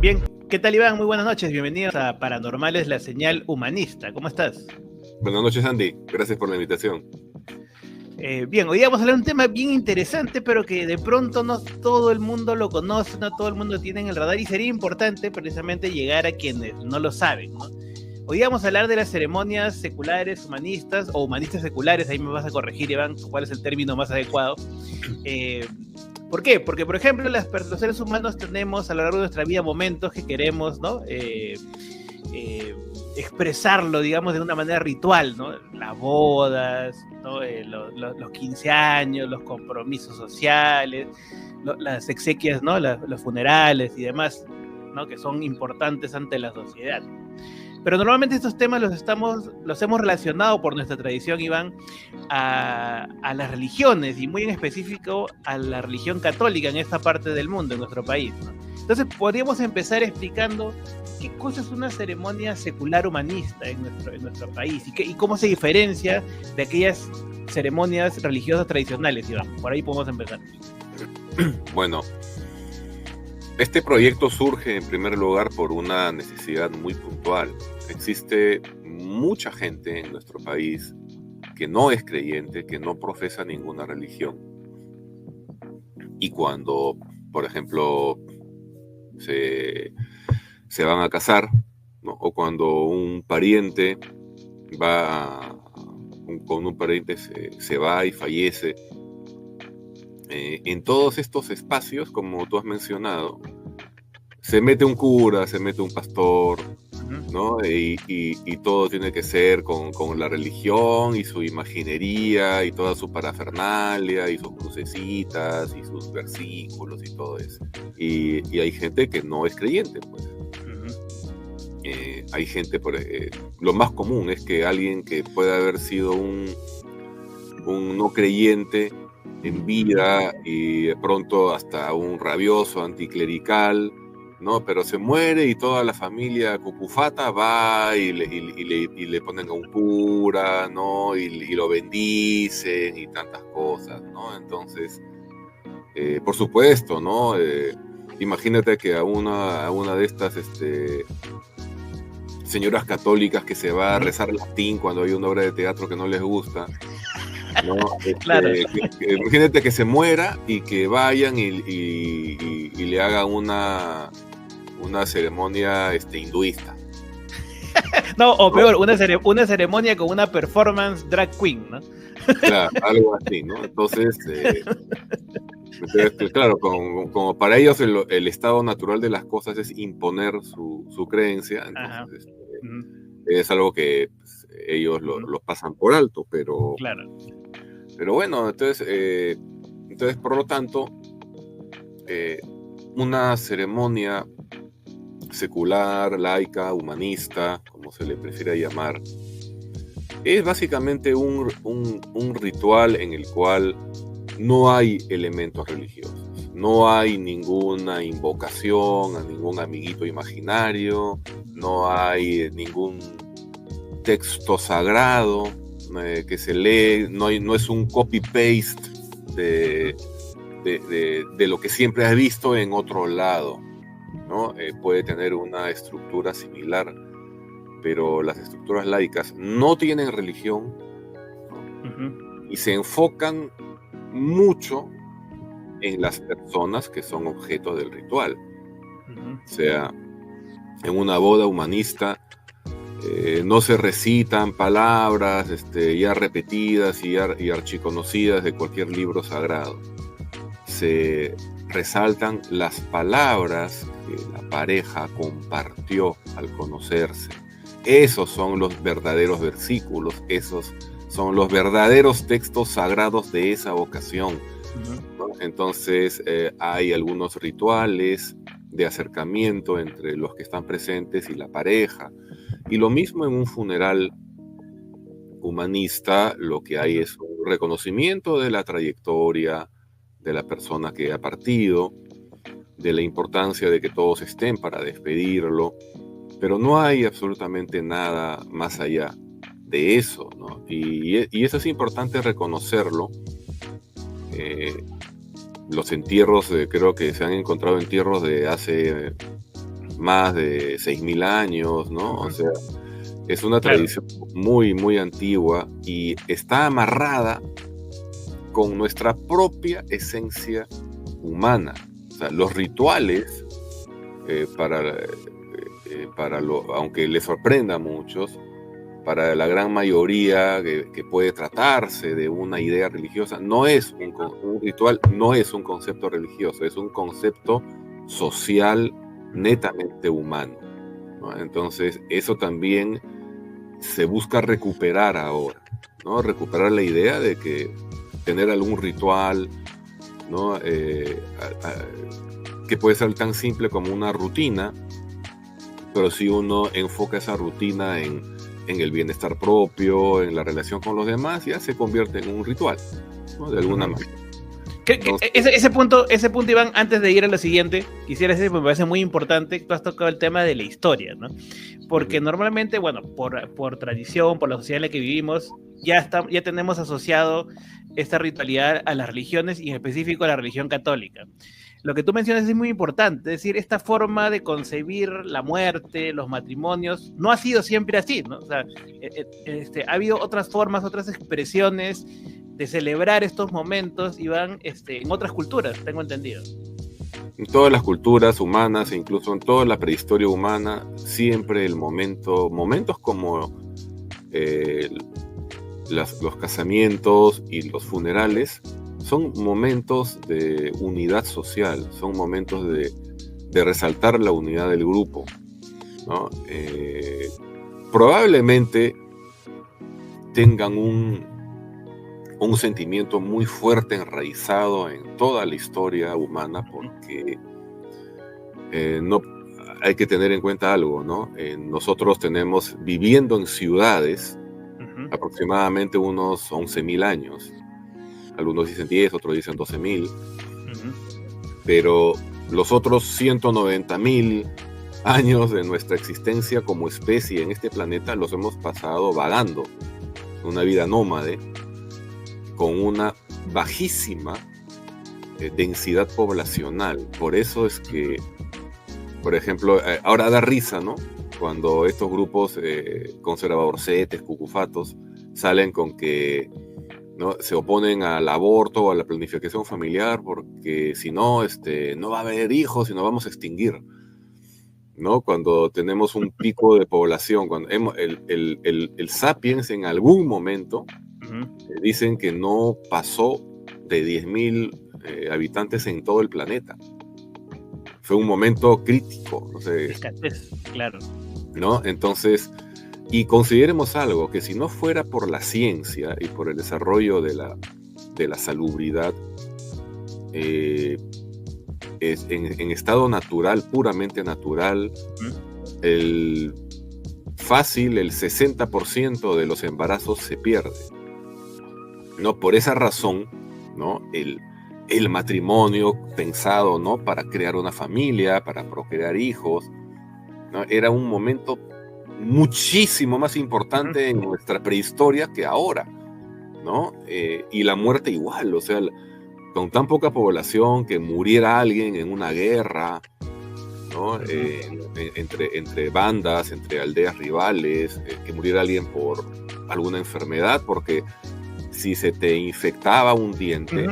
Bien, ¿qué tal, Iván? Muy buenas noches, bienvenidos a Paranormales, la señal humanista. ¿Cómo estás? Buenas noches, Andy. Gracias por la invitación. Bien, hoy vamos a hablar de un tema bien interesante, pero que de pronto no todo el mundo lo conoce, no todo el mundo tiene en el radar, y sería importante precisamente llegar a quienes no lo saben, ¿no? Hoy vamos a hablar de las ceremonias seculares humanistas, o humanistas seculares, ahí me vas a corregir, Iván, cuál es el término más adecuado. ¿Por qué? Porque, por ejemplo, los seres humanos tenemos a lo largo de nuestra vida momentos que queremos, ¿no? Expresarlo, digamos, de una manera ritual, ¿no? Las bodas, ¿no? Los 15 años, los compromisos sociales, las exequias, ¿no? Los funerales y demás, ¿no? Que son importantes ante la sociedad. Pero normalmente estos temas los hemos relacionado por nuestra tradición, Iván, a las religiones, y muy en específico a la religión católica en esta parte del mundo, en nuestro país, ¿no? Entonces podríamos empezar explicando qué cosa es una ceremonia secular humanista en nuestro país y cómo se diferencia de aquellas ceremonias religiosas tradicionales, Iván. Por ahí podemos empezar. Bueno, este proyecto surge en primer lugar por una necesidad muy puntual. Existe mucha gente en nuestro país que no es creyente, que no profesa ninguna religión. Y cuando, por ejemplo, se van a casar, ¿no? O cuando un pariente con un pariente se va y fallece, en todos estos espacios, como tú has mencionado, se mete un cura, se mete un pastor, ¿no? Y todo tiene que ser con la religión y su imaginería y toda su parafernalia y sus crucecitas y sus versículos y todo eso. Y hay gente que no es creyente, pues. Hay gente, lo más común es que alguien que puede haber sido un no creyente en vida y de pronto hasta un rabioso anticlerical, ¿no? Pero se muere y toda la familia cucufata va y le ponen a un cura, ¿no? Y lo bendicen y tantas cosas, ¿no? Entonces, por supuesto, ¿no? Imagínate que a una de estas señoras católicas que se va a rezar latín cuando hay una obra de teatro que no les gusta, ¿no? Claro. Imagínate que se muera y que vayan y le hagan una ceremonia hinduista. No, o peor, una ceremonia con una performance drag queen, ¿no? Claro, algo así, ¿no? Entonces, claro, como para ellos el estado natural de las cosas es imponer su creencia, entonces es algo que pues, ellos lo pasan por alto, pero... Claro. Pero bueno, entonces por lo tanto, una ceremonia secular, laica, humanista, como se le prefiera llamar, es básicamente un ritual en el cual no hay elementos religiosos, no hay ninguna invocación a ningún amiguito imaginario, no hay ningún texto sagrado que se lee, no es un copy-paste de lo que siempre has visto en otro lado, ¿no? Puede tener una estructura similar, pero las estructuras laicas no tienen religión, ¿no? Y se enfocan mucho en las personas que son objeto del ritual. O sea, en una boda humanista no se recitan palabras ya repetidas y archiconocidas de cualquier libro sagrado. Se resaltan las palabras que la pareja compartió al conocerse. Esos son los verdaderos versículos, esos son los verdaderos textos sagrados de esa ocasión, ¿no? Entonces hay algunos rituales de acercamiento entre los que están presentes y la pareja. Y lo mismo en un funeral humanista, lo que hay es un reconocimiento de la trayectoria de la persona que ha partido, de la importancia de que todos estén para despedirlo, pero no hay absolutamente nada más allá de eso, ¿no? Y eso es importante reconocerlo. Los entierros, creo que se han encontrado entierros de hace más de 6.000 años, ¿no? O sea, es una Claro. tradición muy, muy antigua y está amarrada con nuestra propia esencia humana. O sea, los rituales, aunque les sorprenda a muchos, para la gran mayoría que puede tratarse de una idea religiosa, un ritual no es un concepto religioso, es un concepto social netamente humano, ¿no? Entonces, eso también se busca recuperar ahora, ¿no? Recuperar la idea de que tener algún ritual, ¿no? Que puede ser tan simple como una rutina, pero si uno enfoca esa rutina en el bienestar propio, en la relación con los demás, ya se convierte en un ritual, ¿no? De alguna manera. Entonces, Ese punto, Iván, antes de ir a lo siguiente, quisiera decir, me parece muy importante, tú has tocado el tema de la historia, ¿no? Porque normalmente, bueno, por tradición, por la sociedad en la que vivimos, ya tenemos asociado esta ritualidad a las religiones y en específico a la religión católica. Lo que tú mencionas es muy importante, es decir, esta forma de concebir la muerte, los matrimonios, no ha sido siempre así, ¿no? O sea, ha habido otras formas, otras expresiones de celebrar estos momentos, Iván, en otras culturas, tengo entendido. En todas las culturas humanas, e incluso en toda la prehistoria humana, siempre momentos como los casamientos y los funerales, son momentos de unidad social, son momentos de resaltar la unidad del grupo, ¿no? Probablemente tengan un sentimiento muy fuerte enraizado en toda la historia humana, porque no hay que tener en cuenta algo, ¿no? Nosotros tenemos viviendo en ciudades aproximadamente unos 11.000 años. Algunos dicen 10, otros dicen 12.000. Pero los otros 190.000 años de nuestra existencia como especie en este planeta los hemos pasado vagando, una vida nómade, con una bajísima densidad poblacional. Por eso es que, por ejemplo, ahora da risa, ¿no? Cuando estos grupos conservadorcetes, cucufatos, salen con que, ¿no?, se oponen al aborto o a la planificación familiar porque si no, no va a haber hijos y nos vamos a extinguir, ¿no? Cuando tenemos un pico de población, cuando el sapiens en algún momento dicen que no pasó de 10.000 habitantes en todo el planeta. Fue un momento crítico, no sé, Escasez, claro, ¿no? Entonces, y consideremos algo, que si no fuera por la ciencia y por el desarrollo de la salubridad, en estado natural, puramente natural, el 60% de los embarazos se pierde, ¿no? Por esa razón, ¿no? El matrimonio pensado, ¿no?, para crear una familia, para procrear hijos, ¿no?, era un momento muchísimo más importante en nuestra prehistoria que ahora, ¿no? Y la muerte igual, o sea, con tan poca población, que muriera alguien en una guerra, ¿no? Entre bandas, entre aldeas rivales, que muriera alguien por alguna enfermedad, porque si se te infectaba un diente,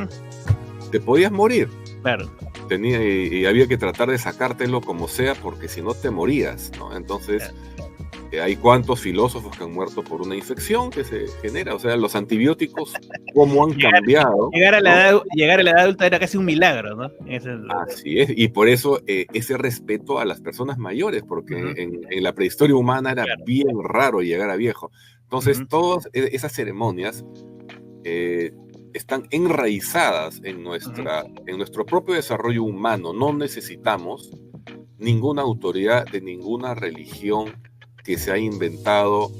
te podías morir. Claro. Y había que tratar de sacártelo como sea, porque si no te morías, ¿no? Entonces, hay cuantos filósofos que han muerto por una infección que se genera. O sea, los antibióticos, ¿cómo han cambiado? Llegar a la edad adulta era casi un milagro, ¿no? Así es, y por eso ese respeto a las personas mayores, porque en la prehistoria humana era bien raro llegar a viejo. Entonces, todas esas ceremonias están enraizadas en nuestro propio desarrollo humano. No necesitamos ninguna autoridad de ninguna religión que se ha inventado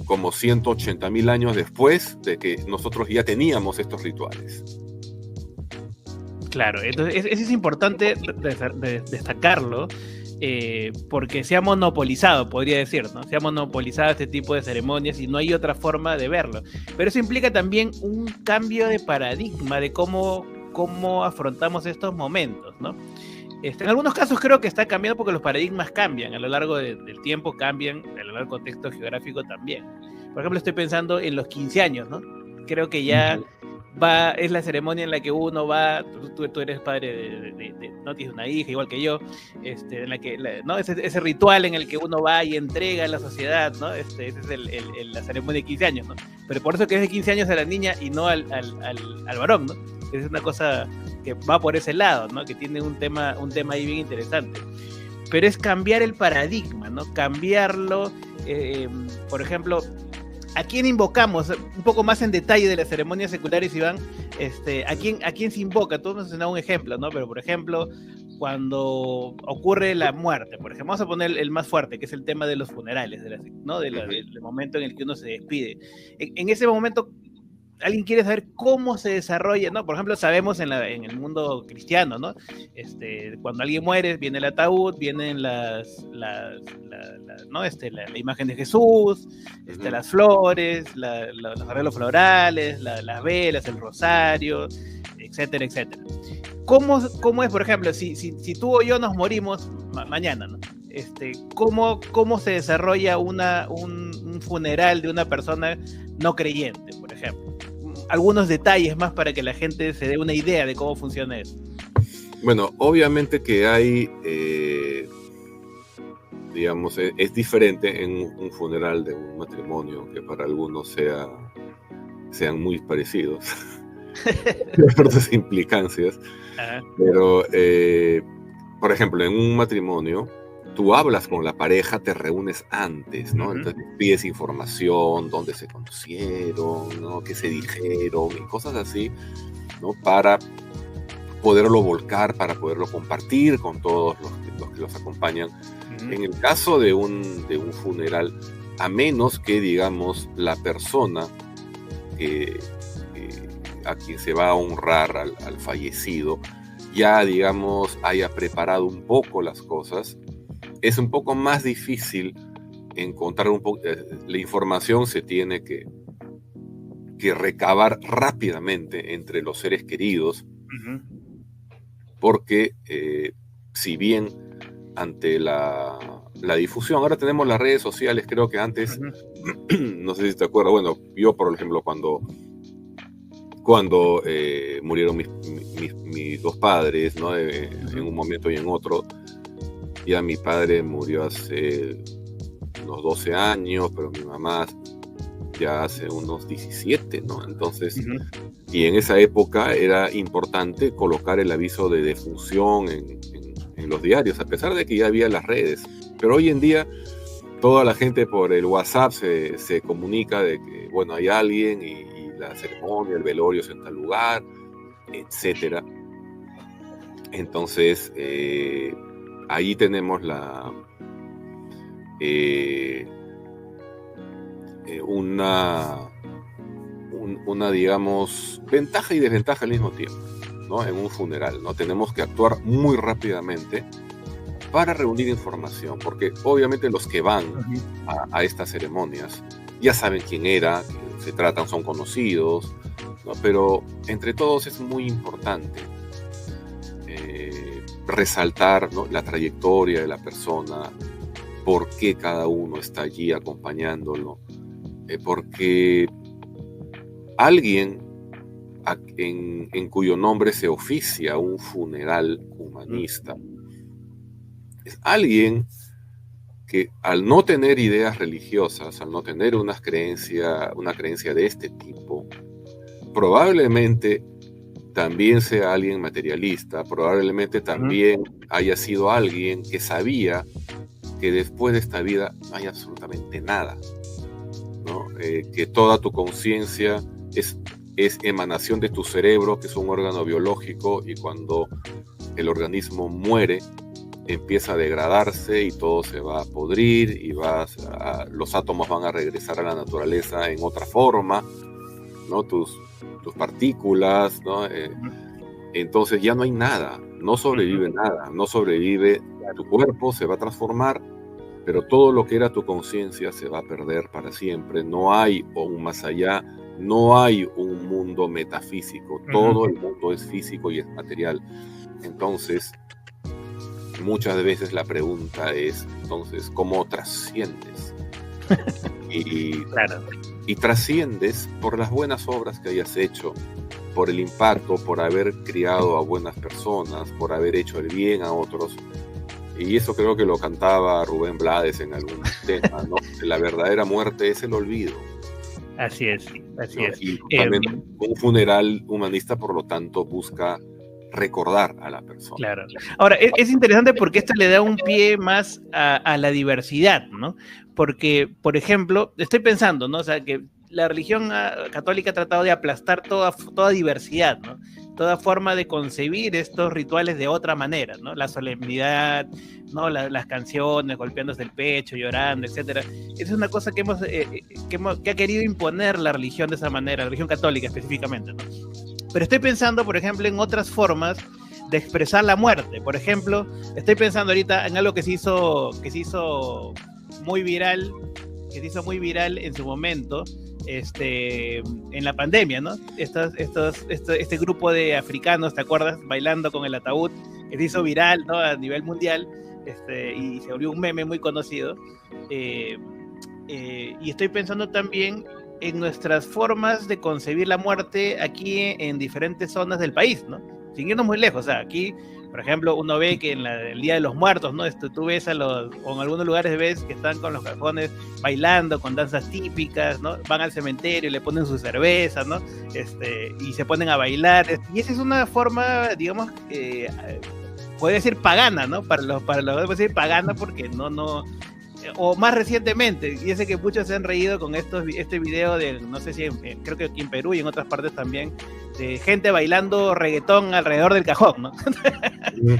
como 180.000 años después de que nosotros ya teníamos estos rituales. Claro, entonces eso es importante destacarlo, porque se ha monopolizado, podría decir, ¿no? Se ha monopolizado este tipo de ceremonias y no hay otra forma de verlo. Pero eso implica también un cambio de paradigma de cómo afrontamos estos momentos, ¿no? En algunos casos creo que está cambiando porque los paradigmas cambian a lo largo del tiempo, cambian a lo largo del contexto geográfico también. Por ejemplo, estoy pensando en los 15 años, ¿no? Creo que ya es la ceremonia en la que uno va, tú eres padre no tienes una hija igual que yo, en la que, ¿no? Ese ritual en el que uno va y entrega a la sociedad, ¿no? Esa es la ceremonia de 15 años, ¿no? Pero por eso que es de 15 años a la niña y no al varón, ¿no? Es una cosa que va por ese lado, ¿no? Que tiene un tema ahí bien interesante. Pero es cambiar el paradigma, ¿no? Cambiarlo, por ejemplo, ¿a quién invocamos? Un poco más en detalle de las ceremonias seculares, Iván. ¿A quién se invoca? Tú nos has mencionado un ejemplo, ¿no? Pero, por ejemplo, cuando ocurre la muerte, por ejemplo, vamos a poner el más fuerte, que es el tema de los funerales, ¿no? Del momento en el que uno se despide. En ese momento, alguien quiere saber cómo se desarrolla, ¿no? Por ejemplo, sabemos en el mundo cristiano, ¿no? Cuando alguien muere, viene el ataúd, vienen la imagen de Jesús, las flores, los arreglos florales, las velas, el rosario, etcétera, etcétera. ¿Cómo es, por ejemplo, si tú o yo nos morimos mañana, ¿no? ¿Cómo se desarrolla un funeral de una persona no creyente, por ejemplo? Algunos detalles más para que la gente se dé una idea de cómo funciona eso. Bueno, obviamente que hay, digamos, es diferente en un funeral de un matrimonio, que para algunos sean muy parecidos, por sus implicancias. Ajá. Pero, por ejemplo, en un matrimonio, tú hablas con la pareja, te reúnes antes, ¿no? Uh-huh. Entonces pides información, dónde se conocieron, ¿no? Qué se dijeron, y cosas así, ¿no? Para poderlo volcar, para poderlo compartir con todos los que los acompañan. Uh-huh. En el caso de un funeral, a menos que, digamos, la persona a quien se va a honrar al fallecido, ya, digamos, haya preparado un poco las cosas, es un poco más difícil encontrar la información. Se tiene que recabar rápidamente entre los seres queridos, uh-huh. Porque si bien ante la difusión, ahora tenemos las redes sociales, creo que antes, uh-huh. No sé si te acuerdas, bueno, yo por ejemplo cuando murieron mis dos padres, ¿no? En un momento y en otro. Ya mi padre murió hace unos 12 años, pero mi mamá ya hace unos 17, ¿no? Entonces, uh-huh. Y en esa época era importante colocar el aviso de defunción en los diarios, a pesar de que ya había las redes. Pero hoy en día, toda la gente por el WhatsApp se comunica de que, bueno, hay alguien y la ceremonia, el velorio es en tal lugar, etcétera. Entonces, ahí tenemos una, digamos, ventaja y desventaja al mismo tiempo, ¿no? En un funeral, ¿no? Tenemos que actuar muy rápidamente para reunir información, porque obviamente los que van a estas ceremonias ya saben quién era, se tratan, son conocidos, ¿no? Pero entre todos es muy importante resaltar, ¿no? La trayectoria de la persona, por qué cada uno está allí acompañándolo, porque alguien en cuyo nombre se oficia un funeral humanista es alguien que, al no tener ideas religiosas, al no tener una creencia de este tipo, probablemente también sea alguien materialista, probablemente también haya sido alguien que sabía que después de esta vida no hay absolutamente nada, ¿no? Que toda tu conciencia es emanación de tu cerebro, que es un órgano biológico, y cuando el organismo muere, empieza a degradarse y todo se va a podrir y los átomos van a regresar a la naturaleza en otra forma, ¿no? Tus partículas, ¿no? Entonces ya no hay nada, no sobrevive nada, no sobrevive, tu cuerpo se va a transformar, pero todo lo que era tu conciencia se va a perder para siempre. No hay un más allá, no hay un mundo metafísico, todo el mundo es físico y es material. Entonces, muchas veces la pregunta es, entonces, ¿cómo trasciendes? Claro. Y trasciendes por las buenas obras que hayas hecho, por el impacto, por haber criado a buenas personas, por haber hecho el bien a otros. Y eso creo que lo cantaba Rubén Blades en algún tema, ¿no? La verdadera muerte es el olvido. Así es, así ¿no? es. Y un funeral humanista, por lo tanto, busca recordar a la persona. Claro. Ahora, es interesante porque esto le da un pie más a la diversidad, ¿no? Porque, por ejemplo, estoy pensando, ¿no? O sea, que la religión católica ha tratado de aplastar toda diversidad, ¿no? Toda forma de concebir estos rituales de otra manera, ¿no? La solemnidad, ¿no? Las canciones, golpeándose el pecho, llorando, etcétera. Esa es una cosa que ha querido imponer la religión de esa manera, la religión católica específicamente, ¿no? Pero estoy pensando, por ejemplo, en otras formas de expresar la muerte. Por ejemplo, estoy pensando ahorita en algo que se hizo muy viral en su momento, en la pandemia, ¿no? Este grupo de africanos, ¿te acuerdas? Bailando con el ataúd, que se hizo viral, ¿no? A nivel mundial, y se volvió un meme muy conocido. Y estoy pensando también en nuestras formas de concebir la muerte aquí en diferentes zonas del país, ¿no? Sin irnos muy lejos, o sea, aquí, por ejemplo, uno ve que en el Día de los Muertos, ¿no? Tú ves o en algunos lugares ves que están con los cajones bailando, con danzas típicas, ¿no? Van al cementerio, le ponen su cerveza, ¿no? Y se ponen a bailar, y esa es una forma, digamos, podría decir pagana, ¿no? Para los podemos decir pagana porque no o más recientemente, y ese que muchos se han reído con este video de, no sé si creo que aquí en Perú y en otras partes también, de gente bailando reggaetón alrededor del cajón, ¿no?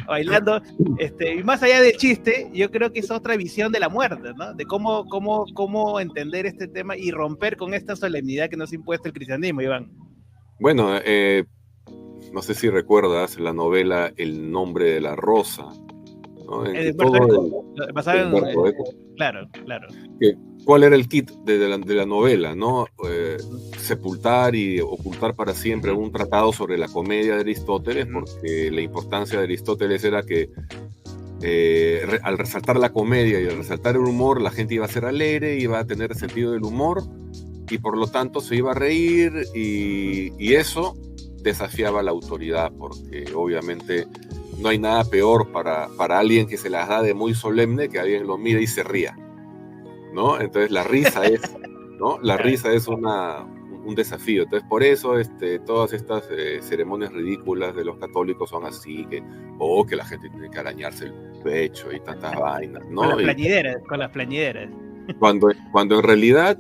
Bailando, y más allá del chiste, yo creo que es otra visión de la muerte, ¿no? De cómo entender este tema y romper con esta solemnidad que nos ha impuesto el cristianismo, Iván. Bueno, no sé si recuerdas la novela El nombre de la rosa, ¿no? Claro. ¿Cuál era el kit de la novela, ¿no? Sepultar y ocultar para siempre un tratado sobre la comedia de Aristóteles, porque la importancia de Aristóteles era que al resaltar la comedia y al resaltar el humor, la gente iba a ser alegre, iba a tener sentido del humor, y por lo tanto se iba a reír, y eso desafiaba la autoridad, porque obviamente no hay nada peor para alguien que se las da de muy solemne que alguien lo mire y se ría, ¿no? Entonces la risa es, ¿no? La risa es un desafío. Entonces por eso todas estas ceremonias ridículas de los católicos son así, que la gente tiene que arañarse el pecho y tantas vainas, ¿no? Con las plañideras. Cuando en realidad,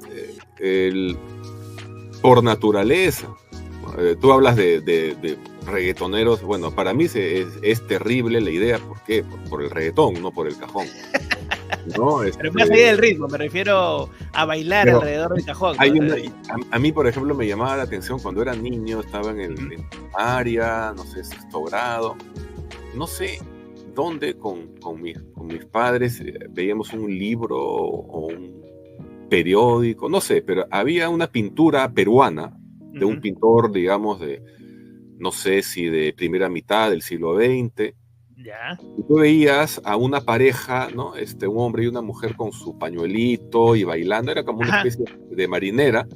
por naturaleza, tú hablas de reggaetoneros. Bueno, para mí es terrible la idea. ¿Por qué? Por el reggaetón, no por el cajón, ¿no? Pero más allá del ritmo, me refiero a bailar alrededor del cajón, ¿no? A mí, por ejemplo, me llamaba la atención cuando era niño, estaba en primaria, no sé, sexto grado, no sé dónde, con mis padres, veíamos un libro o un periódico, no sé, pero había una pintura peruana de un pintor, digamos, no sé si de primera mitad del siglo XX. Ya. Y tú veías a una pareja, ¿no? Un hombre y una mujer con su pañuelito y bailando, era como una especie de marinera.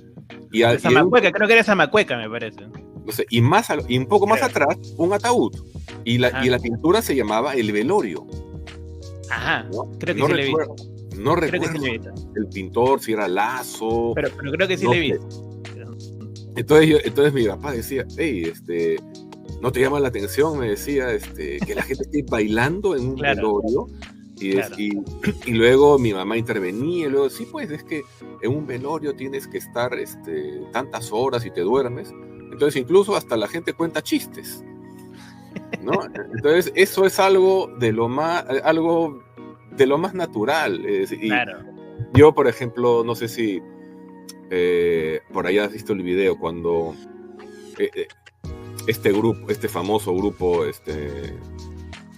De Zamacueca, creo que era Zamacueca, me parece. No sé, y un poco más atrás, un ataúd. Y la pintura se llamaba El Velorio. Ajá, ¿no? Creo que sí le vi. No recuerdo el pintor, si era Lazo. Pero creo que sí le vi. Entonces mi papá decía, hey, ¿no te llama la atención? Me decía, que la gente esté bailando en un velorio. Y luego mi mamá intervenía, y luego, sí, pues, es que en un velorio tienes que estar tantas horas y te duermes. Entonces incluso hasta la gente cuenta chistes, ¿no? Entonces eso es algo de lo más natural. Yo, por ejemplo, no sé si por ahí has visto el video cuando este famoso grupo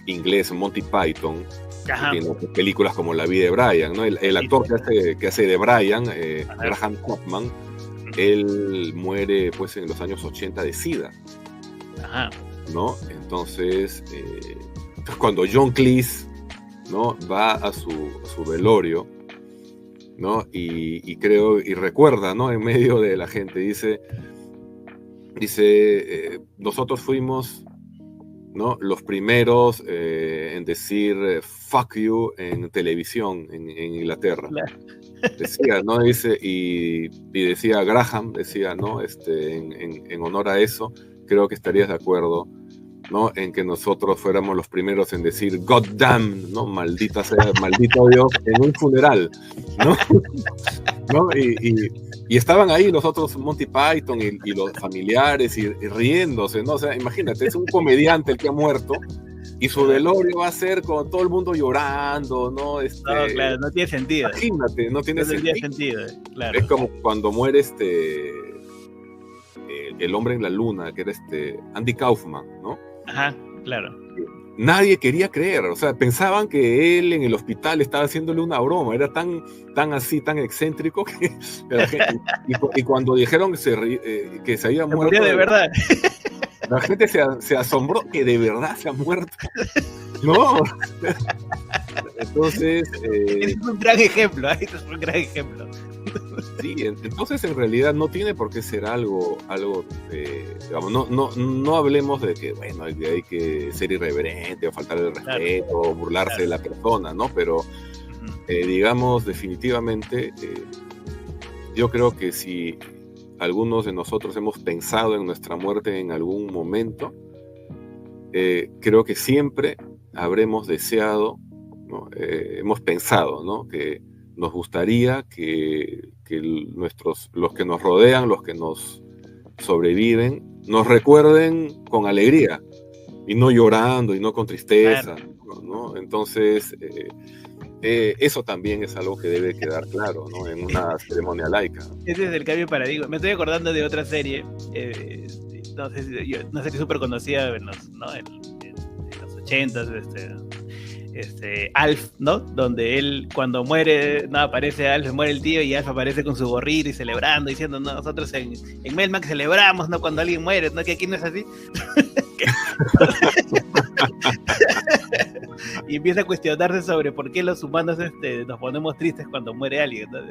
inglés, Monty Python, tiene películas como La vida de Brian, ¿no? El actor que hace de Brian, Graham Chapman, él muere pues en los años 80 de SIDA. ¿No? Entonces cuando John Cleese ¿no? Va a su velorio, ¿no? Y creo, y recuerda, ¿no? En medio de la gente, dice, nosotros fuimos, ¿no? Los primeros en decir fuck you en televisión en Inglaterra. Claro. Decía, ¿no? Dice, y decía Graham, decía, ¿no? En honor a eso, creo que estarías de acuerdo, ¿no? En que nosotros fuéramos los primeros en decir God damn, ¿no? Maldita sea, maldito Dios, en un funeral, ¿no? ¿No? Y estaban ahí los otros Monty Python y los familiares y riéndose, ¿no? O sea, imagínate, es un comediante el que ha muerto y su velorio va a ser con todo el mundo llorando, ¿no? No, claro, no tiene sentido. Imagínate, no tiene sentido, claro. Es como cuando muere el hombre en la luna, que era Andy Kaufman, ¿no? Ajá, claro. Nadie quería creer, o sea, pensaban que él en el hospital estaba haciéndole una broma, era tan así, tan excéntrico que la gente, y cuando dijeron que se había muerto, murió de verdad. La gente se asombró que de verdad se ha muerto. No. Entonces es un gran ejemplo, es un gran ejemplo. Sí, entonces en realidad no tiene por qué ser algo digamos, no hablemos de que, bueno, hay que ser irreverente o faltar el respeto, o burlarse de la persona, ¿no? Pero, digamos, definitivamente, yo creo que si algunos de nosotros hemos pensado en nuestra muerte en algún momento, creo que siempre habremos deseado, ¿no? Hemos pensado, ¿no? Que nos gustaría que los que nos rodean, los que nos sobreviven, nos recuerden con alegría y no llorando y no con tristeza, claro. ¿No? Entonces, eso también es algo que debe quedar claro, ¿no? En una ceremonia laica. Ese es el cambio de paradigma. Me estoy acordando de otra serie, no sé si súper conocida en los 80s, Alf, ¿no? Donde él, cuando muere, no aparece Alf, muere el tío y Alf aparece con su gorrito y celebrando, diciendo, no, nosotros en Melmac celebramos, ¿no? Cuando alguien muere, ¿no? Que aquí no es así. Y empieza a cuestionarse sobre por qué los humanos nos ponemos tristes cuando muere alguien, ¿no?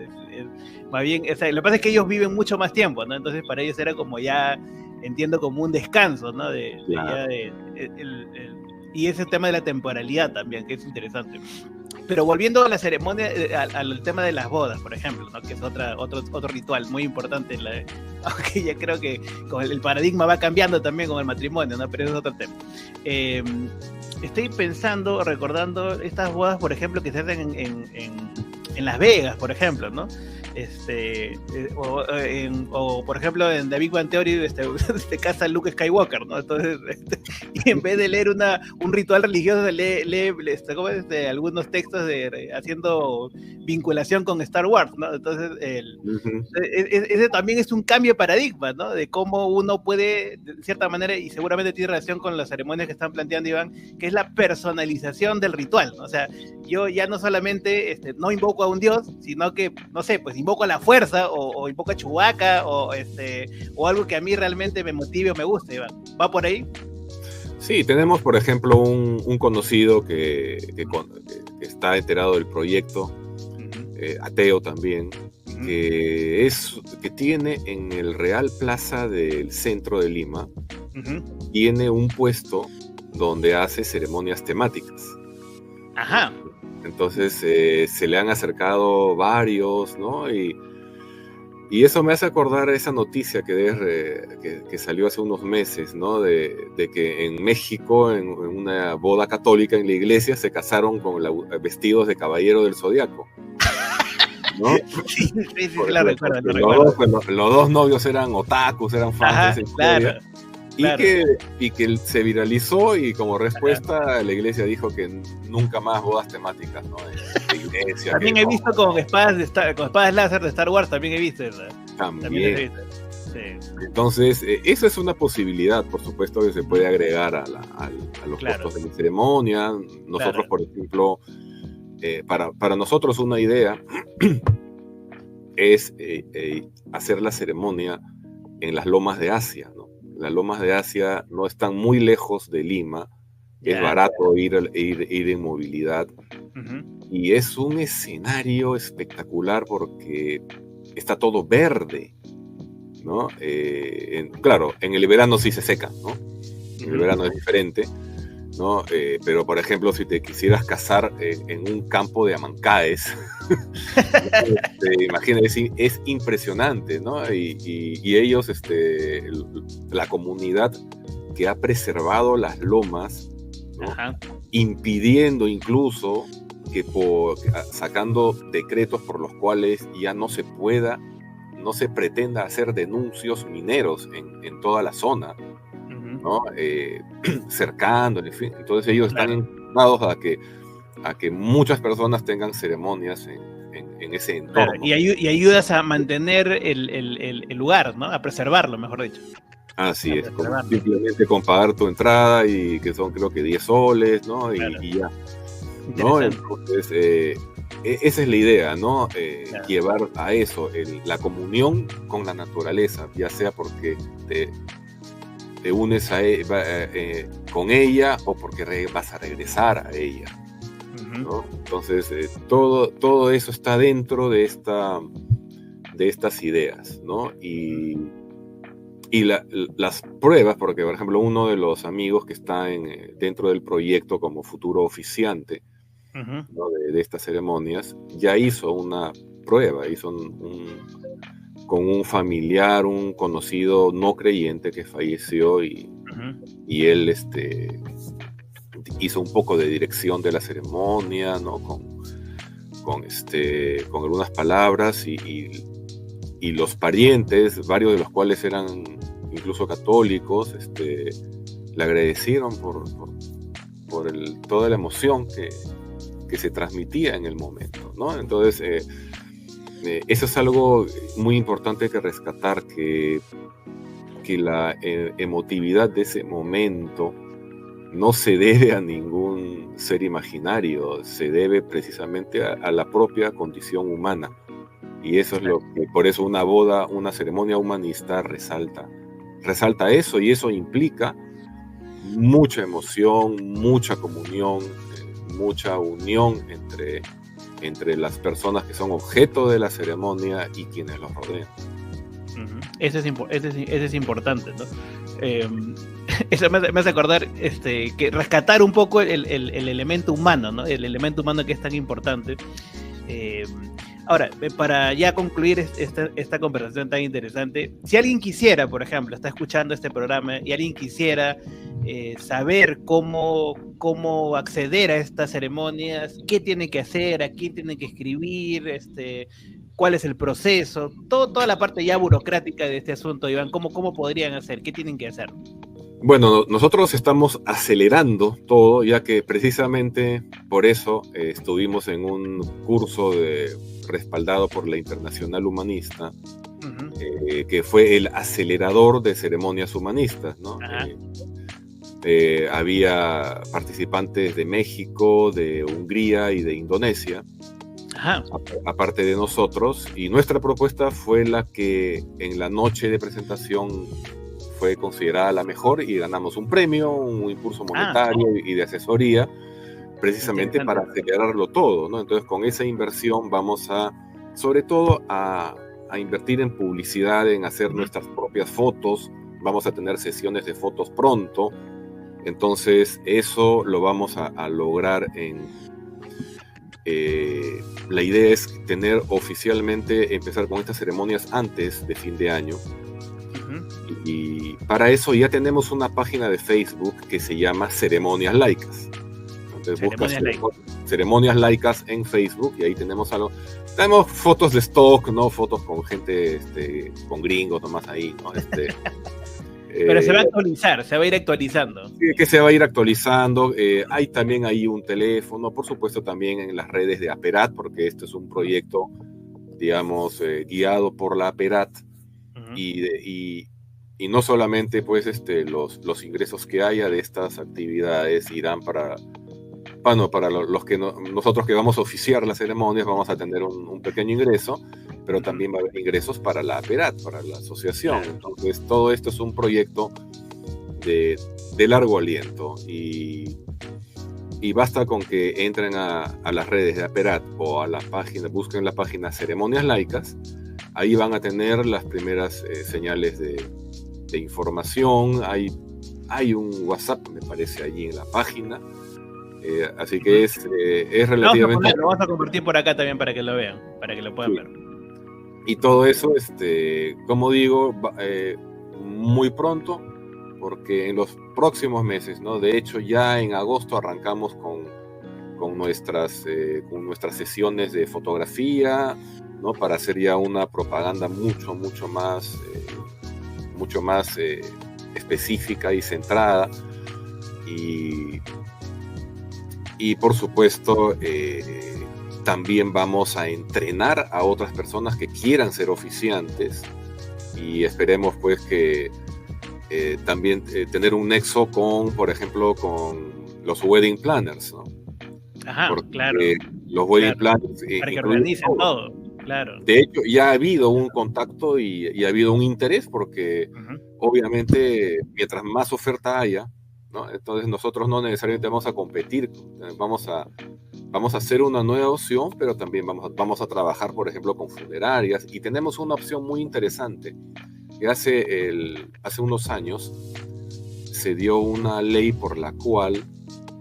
Más bien, lo que pasa es que ellos viven mucho más tiempo, ¿no? Entonces para ellos era como ya, entiendo, como un descanso, ¿no? Claro. Y ese tema de la temporalidad también, que es interesante. Pero volviendo a la ceremonia, al tema de las bodas, por ejemplo, ¿no? Que es otro ritual muy importante, aunque ya creo que con el paradigma va cambiando también con el matrimonio, ¿no? Pero eso es otro tema. Estoy recordando estas bodas, por ejemplo, que se hacen en Las Vegas, por ejemplo, ¿no? O por ejemplo en The Big Bang Theory se casa Luke Skywalker, ¿no? Entonces, y en vez de leer un ritual religioso, lee algunos textos haciendo vinculación con Star Wars, ¿no? Entonces, ese también es un cambio de paradigma, ¿no? De cómo uno puede, de cierta manera, y seguramente tiene relación con las ceremonias que están planteando, Iván, que es la personalización del ritual, ¿no? O sea, yo ya no solamente no invoco a un dios, sino que, no sé, pues invoco a la fuerza o invoco a Chewbacca o algo que a mí realmente me motive o me guste, Iván. ¿Va por ahí? Sí, tenemos, por ejemplo, un conocido que está enterado del proyecto, ateo también, que tiene en el Real Plaza del centro de Lima, tiene un puesto donde hace ceremonias temáticas. Ajá. Entonces se le han acercado varios, ¿no? Y eso me hace acordar esa noticia que salió hace unos meses, ¿no? De que en México, en una boda católica en la iglesia, se casaron con vestidos de caballero del zodiaco, ¿no? Sí, la recuerdo. Los dos novios eran otakus, eran fans de esa historia. Claro. Y que se viralizó y como respuesta la iglesia dijo que nunca más bodas temáticas, ¿no? En la iglesia. También he visto con espadas láser de Star Wars, también he visto eso. También he visto. Sí. Entonces, eso es una posibilidad, por supuesto, que se puede agregar a los costos de la ceremonia. Nosotros, por ejemplo, para nosotros una idea es hacer la ceremonia en las lomas de Asia, ¿no? Las lomas de Asia no están muy lejos de Lima, es barato ir en movilidad, Y es un escenario espectacular porque está todo verde, ¿no? Claro, en el verano sí se seca, ¿no? En el verano es diferente, ¿no? Pero, por ejemplo, si te quisieras casar en un campo de amancaes, imagínate, es impresionante, ¿no? Y ellos, la comunidad que ha preservado las lomas, ¿no? Impidiendo incluso que sacando decretos por los cuales ya no se pretenda hacer denuncios mineros en toda la zona, ¿no? Cercando, en fin. Entonces ellos están enfocados a que muchas personas tengan ceremonias en ese entorno. Claro, y ayudas a mantener el lugar, ¿no? A preservarlo, mejor dicho. Así es, simplemente con pagar tu entrada y que son creo que 10 soles, ¿no? Claro. Y ya, ¿no? Entonces, esa es la idea, ¿no? Claro. Llevar a eso, la comunión con la naturaleza, ya sea porque te unes con ella o porque vas a regresar a ella, ¿no? Entonces, todo eso está dentro de estas ideas, ¿no? Y las pruebas, porque por ejemplo uno de los amigos que está dentro del proyecto como futuro oficiante, ¿no? de estas ceremonias, ya hizo una prueba, con un familiar, un conocido no creyente que falleció y él hizo un poco de dirección de la ceremonia, ¿no? con algunas palabras y los parientes, varios de los cuales eran incluso católicos, le agradecieron por toda la emoción que se transmitía en el momento, ¿no? Entonces, eso es algo muy importante que rescatar, que la emotividad de ese momento no se debe a ningún ser imaginario, se debe precisamente a la propia condición humana. Y eso es lo que, por eso una ceremonia humanista resalta eso, y eso implica mucha emoción, mucha comunión, mucha unión entre las personas que son objeto de la ceremonia y quienes los rodean. Eso es importante, ¿no? Eso me hace acordar que rescatar un poco el elemento humano, ¿no? El elemento humano que es tan importante. Ahora, para ya concluir esta conversación tan interesante, si alguien quisiera, por ejemplo, está escuchando este programa y alguien quisiera saber cómo acceder a estas ceremonias, qué tiene que hacer, a quién tiene que escribir, cuál es el proceso, toda la parte ya burocrática de este asunto, Iván, ¿cómo podrían hacer? ¿Qué tienen que hacer? Bueno, nosotros estamos acelerando todo, ya que precisamente por eso estuvimos en un curso respaldado por la Internacional Humanista, que fue el acelerador de ceremonias humanistas, ¿no? Había participantes de México, de Hungría y de Indonesia, aparte de nosotros, y nuestra propuesta fue la que en la noche de presentación fue considerada la mejor y ganamos un premio, un impulso monetario y de asesoría, precisamente para acelerarlo todo, ¿no? Entonces, con esa inversión vamos sobre todo a invertir en publicidad, en hacer nuestras propias fotos, vamos a tener sesiones de fotos pronto, entonces eso lo vamos a lograr la idea es empezar con estas ceremonias antes de fin de año. Y para eso ya tenemos una página de Facebook que se llama Ceremonias Laicas. Entonces buscas Ceremonias Laicas en Facebook y ahí tenemos algo. Tenemos fotos de stock, ¿no? Fotos con gente, con gringos nomás ahí, ¿no? Pero se va a actualizar, se va a ir actualizando. Sí, que se va a ir actualizando. Hay también ahí un teléfono, por supuesto también en las redes de APERAT, porque este es un proyecto, digamos, guiado por la APERAT. Y no solamente pues los ingresos que haya de estas actividades irán para los que nosotros que vamos a oficiar las ceremonias vamos a tener un pequeño ingreso, pero también va a haber ingresos para la APERAT, para la asociación. Entonces todo esto es un proyecto de largo aliento y y basta con que entren a las redes de APERAT o a la página, busquen la página Ceremonias Laicas, ahí van a tener las primeras señales de información. Hay un WhatsApp, me parece, allí en la página, así que es relativamente... Lo vamos a compartir por acá también para que lo vean, para que lo puedan ver. Y todo eso, como digo, muy pronto, porque en los próximos meses, ¿no? De hecho, ya en agosto arrancamos con nuestras sesiones de fotografía, ¿no? Para hacer ya una propaganda mucho más específica y centrada. Y por supuesto, también vamos a entrenar a otras personas que quieran ser oficiantes, y esperemos pues que también tener un nexo con, por ejemplo, con los wedding planners, ¿no? Ajá, porque, claro. Los wedding planners... Para que organicen todo, claro. De hecho, ya ha habido un contacto y ha habido un interés, porque obviamente mientras más oferta haya, ¿no? Entonces nosotros no necesariamente vamos a competir, vamos a hacer una nueva opción, pero también vamos a trabajar, por ejemplo, con funerarias, y tenemos una opción muy interesante, que hace unos años se dio una ley por la cual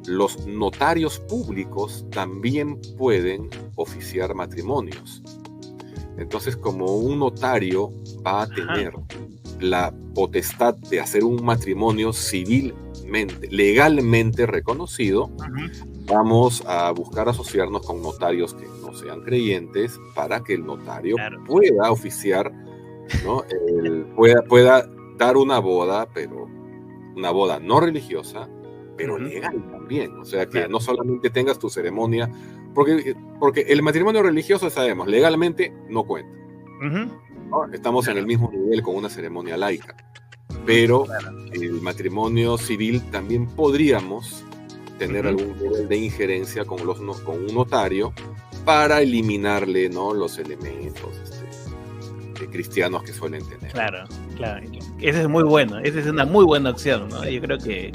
los notarios públicos también pueden oficiar matrimonios. Entonces, como un notario va a tener la potestad de hacer un matrimonio civilmente, legalmente reconocido, vamos a buscar asociarnos con notarios que no sean creyentes, para que el notario pueda oficiar, ¿no? pueda dar una boda, pero una boda no religiosa, pero legal también. O sea, que no solamente tengas tu ceremonia, porque el matrimonio religioso, sabemos, legalmente no cuenta. ¿No? Estamos en el mismo nivel con una ceremonia laica, pero el matrimonio civil también podríamos tener algún nivel de injerencia con un notario, para eliminarle, ¿no?, los elementos cristianos que suelen tener. Claro. Ese es muy bueno, esa es una muy buena opción, ¿no? Yo creo que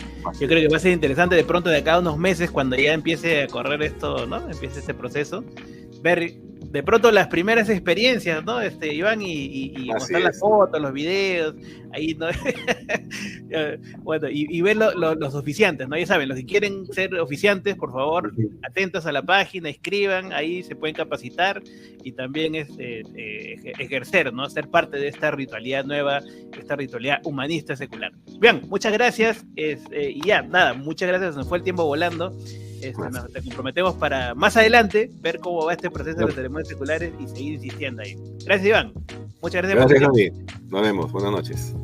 va a ser interesante de pronto, de acá a unos meses, cuando ya empiece a correr esto, ¿no? Empiece este proceso, ver de pronto las primeras experiencias, ¿no? Iván, y mostrar las fotos, los videos, ahí, ¿no? Bueno, y ver los oficiantes, ¿no? Ya saben, los que quieren ser oficiantes, por favor, atentos a la página, escriban, ahí se pueden capacitar y también ejercer, ¿no? Ser parte de esta ritualidad nueva, esta ritualidad humanista secular. Bien, muchas gracias, y ya, nada, muchas gracias, nos fue el tiempo volando. Nos comprometemos para más adelante ver cómo va este proceso de las ceremonias seculares y seguir insistiendo ahí. Gracias, Iván. Muchas gracias. Gracias, Javi. Nos vemos. Buenas noches.